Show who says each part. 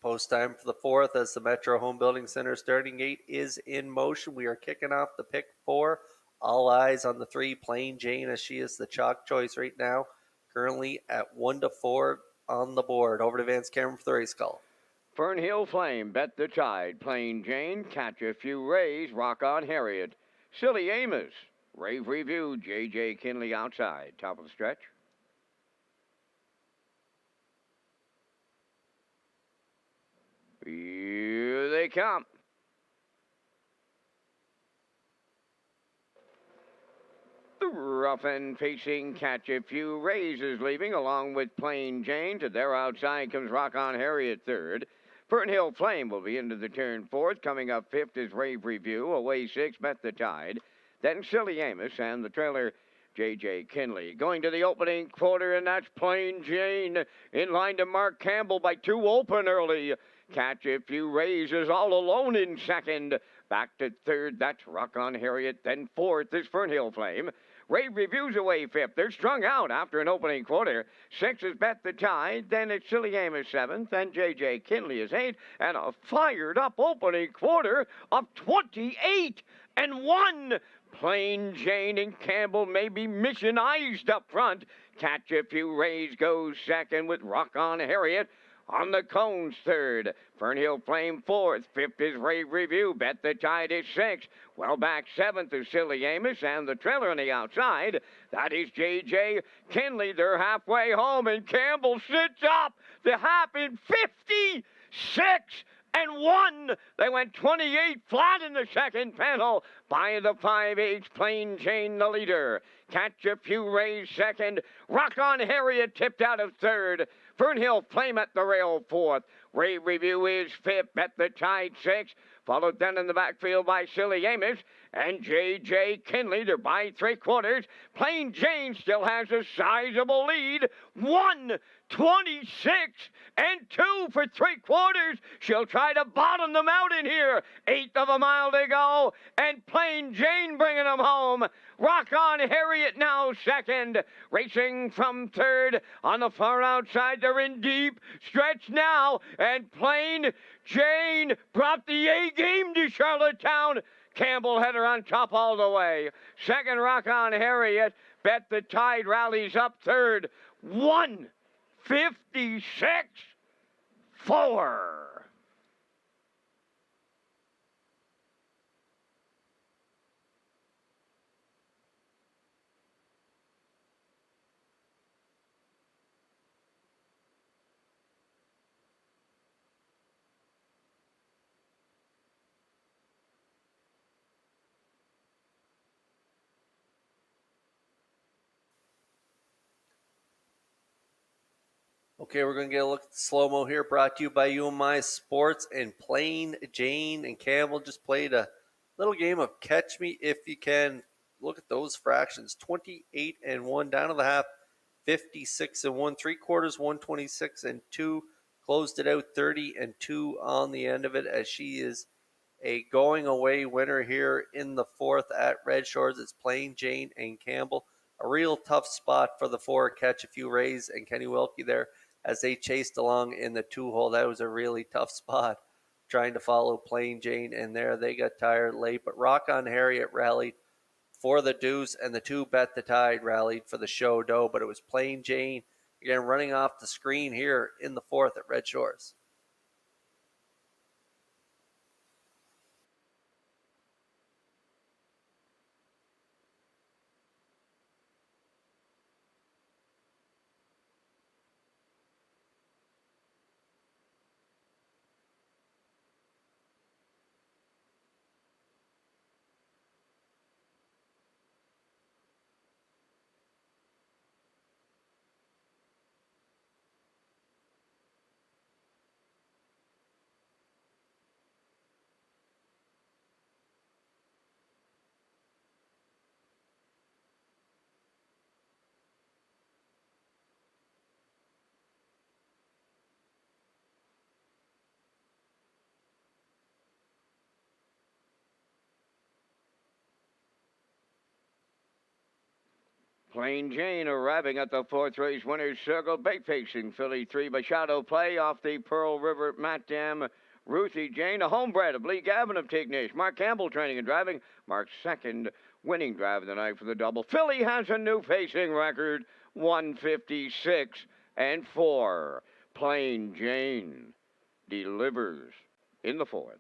Speaker 1: Post time for the fourth as the Metro Home Building Center starting gate is in motion. We are kicking off the pick four. All eyes on the three, Plain Jane, as she is the chalk choice right now. Currently at 1-4 on the board. Over to Vance Cameron for the race call.
Speaker 2: Fernhill Flame, Bet the Tide. Plain Jane, Catch a Few Rays, Rock on Harriet. Silly Amos, Rave Review, J.J. Kinley outside. Top of the stretch. Here they come. The rough and facing Catch a Few Rays is leaving along with Plain Jane. To their outside comes Rock on Harriet third. Fernhill Flame will be into the turn fourth. Coming up fifth is Rave Review. Away six, Bet the Tide. Then Silly Amos and the trailer J.J. Kinley. Going to the opening quarter, and that's Plain Jane in line to Mark Campbell by 2 open early. Catch a Few Rays is all alone in second. Back to third, that's Rock on Harriet. Then fourth is Fernhill Flame. Rave Review's away fifth. They're strung out after an opening quarter. Six is Bet the Tide. Then it's Silly Amos seventh. Then J.J. Kinley is eighth. And a fired-up opening quarter of 28-1. Plain Jane and Campbell may be missionized up front. Catch a Few Rays goes second with Rock on Harriet. On the cones, third. Fernhill Flame, fourth. Fifth is Rave Review. Bet the Tide is sixth. Well back, seventh is Silly Amos. And the trailer on the outside, that is J.J. Kinley. They're halfway home, and Campbell sits up the half in 56-1. They went 28 flat in the second panel. By the 5/8, Plain Jane the leader. Catch a Few Rays second. Rock on Harriet tipped out of third. Fernhill Flame at the rail fourth. Rave Review is fifth. Bet the Tide sixth. Followed then in the backfield by Silly Amos and J.J. Kinley. They're by 3/4. Plain Jane still has a sizable lead. 1:26 and 2 for 3/4. She'll try to bottom them out in here. 1/8 of a mile to go, and Plain Jane bringing them home. Rock on Harriet now second. Racing from third on the far outside. They're in deep stretch now, and Plain Jane brought the A-game to Charlottetown. Campbell had her on top all the way. Second, Rock on Harriet. Bet the Tide rallies up third. 1:56.4.
Speaker 1: Okay, we're going to get a look at the slow-mo here, brought to you by UMI Sports. And Plain Jane and Campbell just played a little game of Catch Me If You Can. Look at those fractions, 28-1 down to the half, 56-1, 3/4, 126-2. Closed it out 30-2 on the end of it, as she is a going away winner here in the fourth at Red Shores. It's Plain Jane and Campbell. A real tough spot for the four, Catch a Few Rays and Kenny Wilkie there as they chased along in the 2-hole. That was a really tough spot trying to follow Plain Jane in there. They got tired late, but Rock on Harriet rallied for the deuce, and the 2 Bet the Tide rallied for the show dough, but it was Plain Jane again running off the screen here in the fourth at Red Shores.
Speaker 2: Plain Jane arriving at the fourth race winner's circle. Bait facing filly 3 by Shadow Play off the Pearl River Mat Dam. Ruthie Jane, a homebred of Lee Gavin of Tignish. Mark Campbell training and driving. Mark's second winning drive of the night for the double. Filly has a new facing record, 156-4. Plain Jane delivers in the fourth.